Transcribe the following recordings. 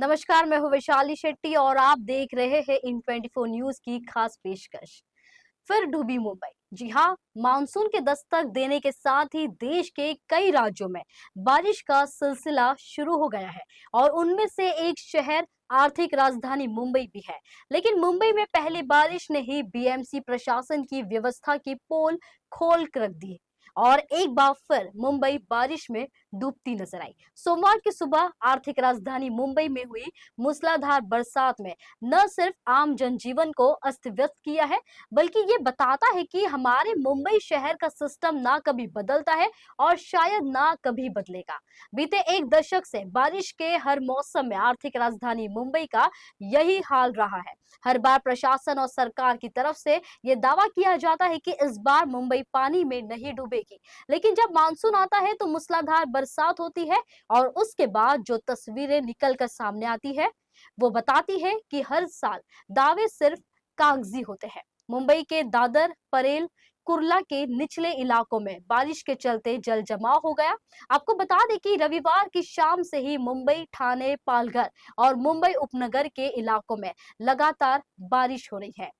नमस्कार, मैं हूं वैशाली शेट्टी और आप देख रहे हैं इन 24 न्यूज की खास पेशकश। फिर डूबी मुंबई। जी हाँ, मानसून के दस्तक देने के साथ ही देश के कई राज्यों में बारिश का सिलसिला शुरू हो गया है और उनमें से एक शहर आर्थिक राजधानी मुंबई भी है। लेकिन मुंबई में पहली बारिश ने ही बीएमसी प्रशासन की व्यवस्था की पोल खोल कर रख दी और एक बार फिर मुंबई बारिश में डूबती नजर आई। सोमवार की सुबह आर्थिक राजधानी मुंबई में हुई मूसलाधार बरसात में न सिर्फ आम जनजीवन को अस्त व्यस्त किया है, बल्कि ये बताता है कि हमारे मुंबई शहर का सिस्टम ना कभी बदलता है और शायद ना कभी बदलेगा। बीते एक दशक से बारिश के हर मौसम में आर्थिक राजधानी मुंबई का यही हाल रहा है। हर बार प्रशासन और सरकार की तरफ से ये दावा किया जाता है कि इस बार मुंबई पानी में नहीं डूबेगी, लेकिन जब मानसून आता है तो मूसलाधार बरसात होती है और उसके बाद जो तस्वीरें निकल कर सामने आती है वो बताती है कि हर साल दावे सिर्फ कागजी होते हैं। मुंबई के दादर, परेल, कुर्ला के निचले इलाकों में बारिश के चलते जल जमाव हो गया। आपको बता दें कि रविवार की शाम से ही मुंबई, ठाणे, पालघर और मुंबई उपनगर के इलाकों में लगातार बारिश हो रही है।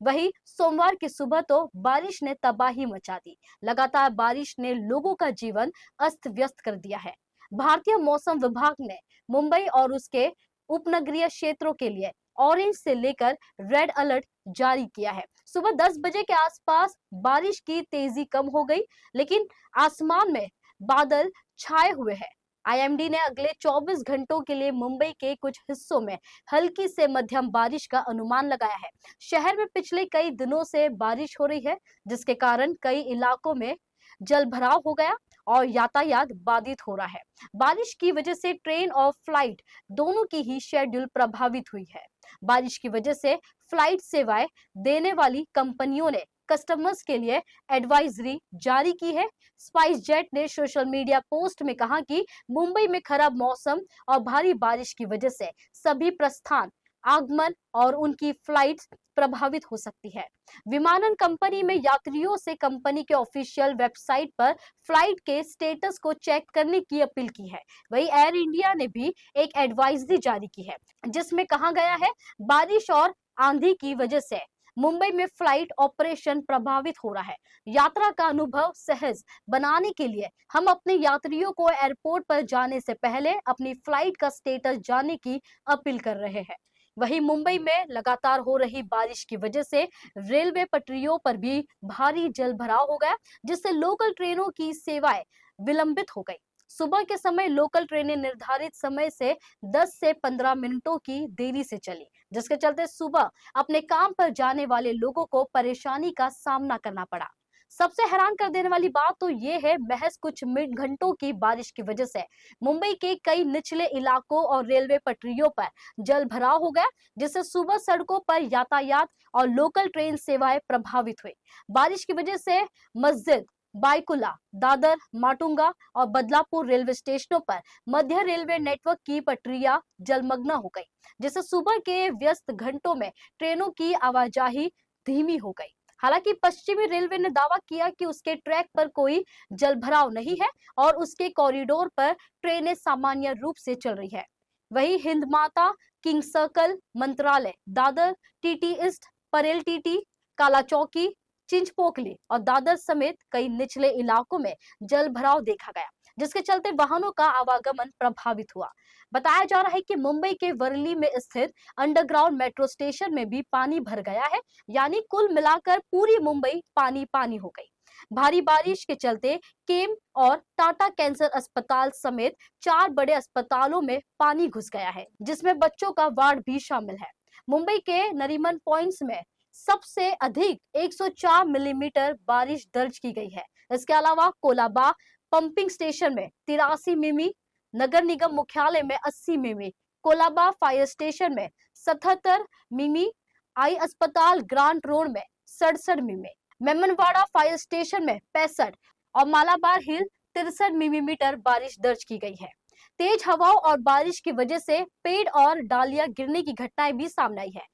वहीं सोमवार की सुबह तो बारिश ने तबाही मचा दी। लगातार बारिश ने लोगों का जीवन अस्त व्यस्त कर दिया है। भारतीय मौसम विभाग ने मुंबई और उसके उपनगरीय क्षेत्रों के लिए ऑरेंज से लेकर रेड अलर्ट जारी किया है। सुबह 10 बजे के आसपास बारिश की तेजी कम हो गई, लेकिन आसमान में बादल छाए हुए हैं। आईएमडी ने अगले 24 घंटों के लिए मुंबई के कुछ हिस्सों में हल्की से मध्यम बारिश का अनुमान लगाया है। शहर में पिछले कई दिनों से बारिश हो रही है, जिसके कारण कई इलाकों में जल भराव हो गया और यातायात बाधित हो रहा है। बारिश की वजह से ट्रेन और फ्लाइट दोनों की ही शेड्यूल प्रभावित हुई है। बारिश की वजह से फ्लाइट सेवाएं देने वाली कंपनियों ने कस्टमर्स के लिए एडवाइजरी जारी की है। स्पाइस जेट ने सोशल मीडिया पोस्ट में कहा कि मुंबई में खराब मौसम और भारी बारिश की वजह से सभी प्रस्थान, आगमन और उनकी फ्लाइट्स प्रभावित हो सकती है। विमानन कंपनी में यात्रियों से कंपनी के ऑफिशियल वेबसाइट पर फ्लाइट के स्टेटस को चेक करने की अपील की है। वहीं एयर इंडिया ने भी एक एडवाइजरी जारी की है, जिसमें कहा गया है बारिश और आंधी की वजह से मुंबई में फ्लाइट ऑपरेशन प्रभावित हो रहा है। यात्रा का अनुभव सहज बनाने के लिए हम अपने यात्रियों को एयरपोर्ट पर जाने से पहले अपनी फ्लाइट का स्टेटस जानने की अपील कर रहे हैं। वहीं मुंबई में लगातार हो रही बारिश की वजह से रेलवे पटरियों पर भी भारी जल भराव हो गया, जिससे लोकल ट्रेनों की सेवाएं विलंबित हो गई। सुबह के समय लोकल ट्रेनें निर्धारित समय से 10 से 15 मिनटों की देरी से चली, जिसके चलते सुबह अपने काम पर जाने वाले लोगों को परेशानी का सामना करना पड़ा। सबसे हैरान कर देने वाली बात तो ये है, महज कुछ मिनट घंटों की बारिश की वजह से मुंबई के कई निचले इलाकों और रेलवे पटरियों पर जल भराव हो गया, जिससे सुबह सड़कों पर यातायात और लोकल ट्रेन सेवाएं प्रभावित हुई। बारिश की वजह से मस्जिद, बायकुला, दादर, माटुंगा और बदलापुर रेलवे स्टेशनों पर मध्य रेलवे नेटवर्क की पटरियां जलमग्न हो गई, जिससे सुबह के व्यस्त घंटों में ट्रेनों की आवाजाही धीमी हो गई। हालांकि पश्चिमी रेलवे ने दावा किया कि उसके ट्रैक पर कोई जलभराव नहीं है और उसके कॉरिडोर पर ट्रेनें सामान्य रूप से चल रही है। वहीं हिंद माता, किंग सर्कल, मंत्रालय, Dadar, TT east, Parel TT, काला चौकी, चिंचपोकली और दादर समेत कई निचले इलाकों में जल भराव देखा गया, जिसके चलते वाहनों का आवागमन प्रभावित हुआ। बताया जा रहा है कि मुंबई के वर्ली में स्थित अंडरग्राउंड मेट्रो स्टेशन में भी पानी भर गया है, यानी कुल मिलाकर पूरी मुंबई पानी पानी हो गई। भारी बारिश के चलते केम और टाटा कैंसर अस्पताल समेत 4 बड़े अस्पतालों में पानी घुस गया है, जिसमें बच्चों का वार्ड भी शामिल है। मुंबई के नरीमन पॉइंट्स में सबसे अधिक 104 मिलीमीटर बारिश दर्ज की गई है। इसके अलावा कोलाबा पंपिंग स्टेशन में 83 मिमी, नगर निगम मुख्यालय में 80 मिमी, कोलाबा फायर स्टेशन में 77 मिमी, आई अस्पताल ग्रांट रोड में 67 मिमी, मेमनवाड़ा फायर स्टेशन में 65 और मालाबार हिल 63 मिलीमीटर बारिश दर्ज की गई है। तेज हवाओं और बारिश की वजह से पेड़ और डालियां गिरने की घटनाएं भी सामने आई है।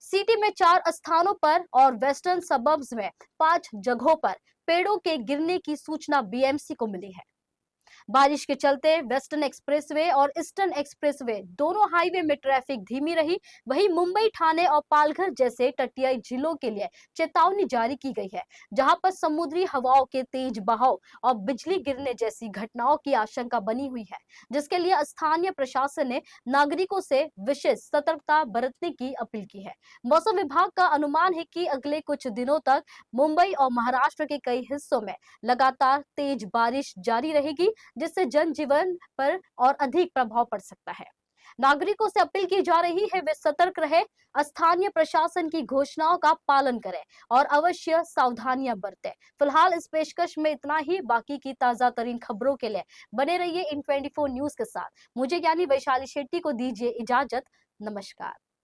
सिटी में 4 स्थानों पर और वेस्टर्न सबर्ब्स में 5 जगहों पर पेड़ों के गिरने की सूचना बीएमसी को मिली है। बारिश के चलते वेस्टर्न एक्सप्रेसवे और ईस्टर्न एक्सप्रेसवे दोनों हाईवे में ट्रैफिक धीमी रही। वहीं मुंबई, ठाणे और पालघर जैसे तटीय जिलों के लिए चेतावनी जारी की गई है, जहां पर समुद्री हवाओं के तेज बहाव और बिजली गिरने जैसी घटनाओं की आशंका बनी हुई है, जिसके लिए स्थानीय प्रशासन ने नागरिकों से विशेष सतर्कता बरतने की अपील की है। मौसम विभाग का अनुमान है कि अगले कुछ दिनों तक मुंबई और महाराष्ट्र के कई हिस्सों में लगातार तेज बारिश जारी रहेगी, जिससे जनजीवन पर और अधिक प्रभाव पड़ सकता है। नागरिकों से अपील की जा रही है वे सतर्क रहे, स्थानीय प्रशासन की घोषणाओं का पालन करें और अवश्य सावधानियां बरतें। फिलहाल इस पेशकश में इतना ही। बाकी की ताजा तरीन खबरों के लिए बने रहिए इन 24 न्यूज के साथ। मुझे यानी वैशाली शेट्टी को दीजिए इजाजत। नमस्कार।